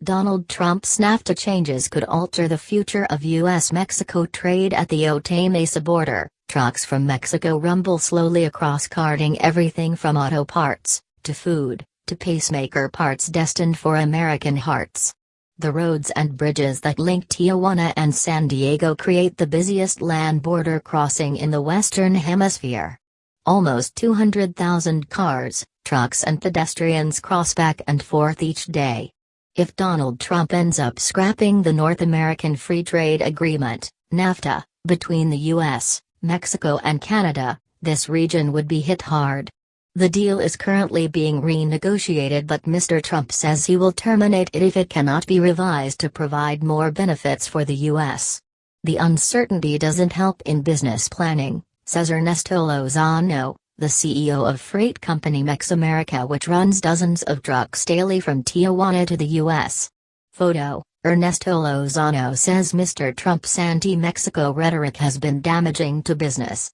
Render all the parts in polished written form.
Donald Trump's NAFTA changes could alter the future of U.S.-Mexico trade at the Otay Mesa border. Trucks from Mexico rumble slowly across, carting everything from auto parts, to food, to pacemaker parts destined for American hearts. The roads and bridges that link Tijuana and San Diego create the busiest land border crossing in the Western Hemisphere. Almost 200,000 cars, trucks and pedestrians cross back and forth each day. If Donald Trump ends up scrapping the North American Free Trade Agreement, NAFTA, between the U.S., Mexico and Canada, this region would be hit hard. The deal is currently being renegotiated, but Mr. Trump says he will terminate it if it cannot be revised to provide more benefits for the U.S. The uncertainty doesn't help in business planning, says Ernesto Lozano, the CEO of freight company Mexamerica, which runs dozens of trucks daily from Tijuana to the U.S. Photo: Ernesto Lozano says Mr. Trump's anti-Mexico rhetoric has been damaging to business.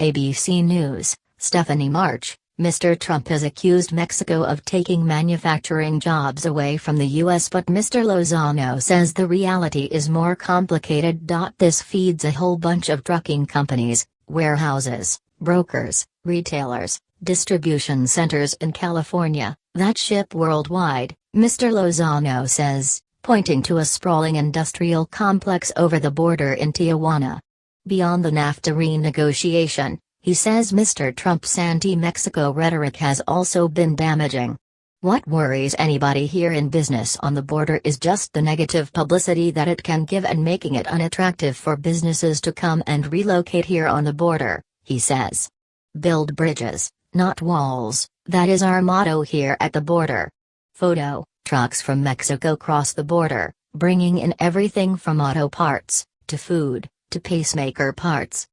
ABC News, Stephanie March. Mr. Trump has accused Mexico of taking manufacturing jobs away from the U.S., but Mr. Lozano says the reality is more complicated. This feeds a whole bunch of trucking companies, warehouses, brokers, retailers, distribution centers in California, that ship worldwide, Mr. Lozano says, pointing to a sprawling industrial complex over the border in Tijuana. Beyond the NAFTA renegotiation, he says Mr. Trump's anti-Mexico rhetoric has also been damaging. What worries anybody here in business on the border is just the negative publicity that it can give and making it unattractive for businesses to come and relocate here on the border, he says. Build bridges, not walls, that is our motto here at the border. Photo: trucks from Mexico cross the border, bringing in everything from auto parts, to food, to pacemaker parts.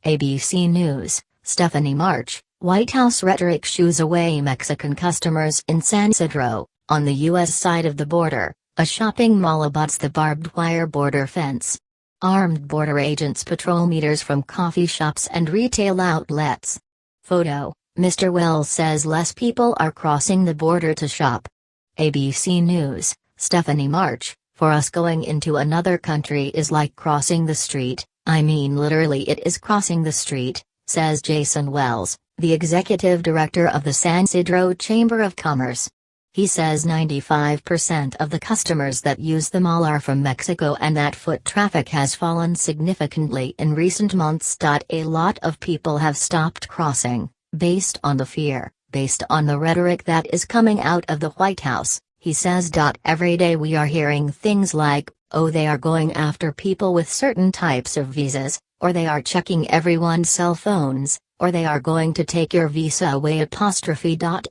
ABC News, Stephanie March. White House rhetoric shoos away Mexican customers in San Isidro, on the U.S. side of the border. A shopping mall abuts the barbed wire border fence. Armed border agents patrol meters from coffee shops and retail outlets. Photo: Mr. Wells says less people are crossing the border to shop. ABC News, Stephanie March. For us, going into another country is like crossing the street. I mean, literally it is crossing the street, says Jason Wells, the executive director of the San Isidro Chamber of Commerce. He says 95% of the customers that use the mall are from Mexico and that foot traffic has fallen significantly in recent months. A lot of people have stopped crossing, based on the fear, based on the rhetoric that is coming out of the White House, he says. Every day we are hearing things like, oh, they are going after people with certain types of visas, or they are checking everyone's cell phones, or they are going to take your visa away.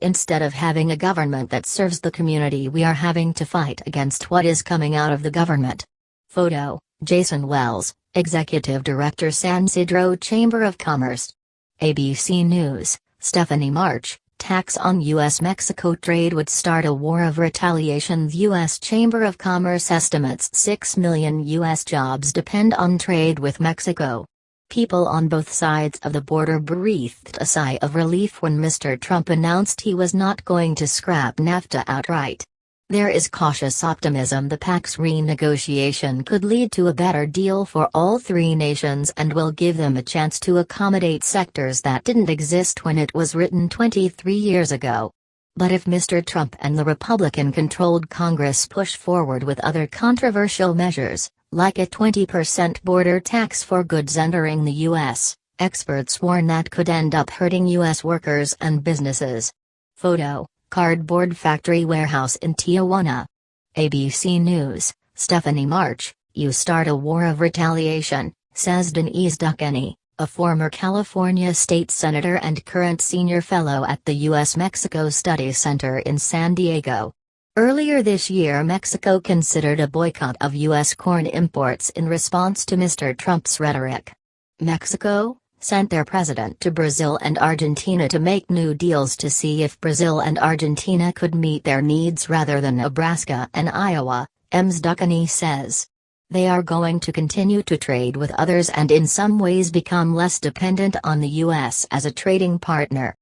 Instead of having a government that serves the community, we are having to fight against what is coming out of the government. Photo: Jason Wells, Executive Director, San Isidro Chamber of Commerce. ABC News, Stephanie March. Tax on U.S.-Mexico trade would start a war of retaliation. The U.S. Chamber of Commerce estimates 6 million U.S. jobs depend on trade with Mexico. People on both sides of the border breathed a sigh of relief when Mr. Trump announced he was not going to scrap NAFTA outright. There is cautious optimism the pact's renegotiation could lead to a better deal for all three nations and will give them a chance to accommodate sectors that didn't exist when it was written 23 years ago. But if Mr. Trump and the Republican-controlled Congress push forward with other controversial measures, like a 20% border tax for goods entering the U.S., experts warn that could end up hurting U.S. workers and businesses. Photo: cardboard factory warehouse in Tijuana. ABC News, Stephanie March. You start a war of retaliation, says Denise Duquesne, a former California state senator and current senior fellow at the U.S.-Mexico Studies Center in San Diego. Earlier this year, Mexico considered a boycott of U.S. corn imports in response to Mr. Trump's rhetoric. Mexico sent their president to Brazil and Argentina to make new deals to see if Brazil and Argentina could meet their needs rather than Nebraska and Iowa, Ms. Duquesne says. They are going to continue to trade with others and in some ways become less dependent on the U.S. as a trading partner.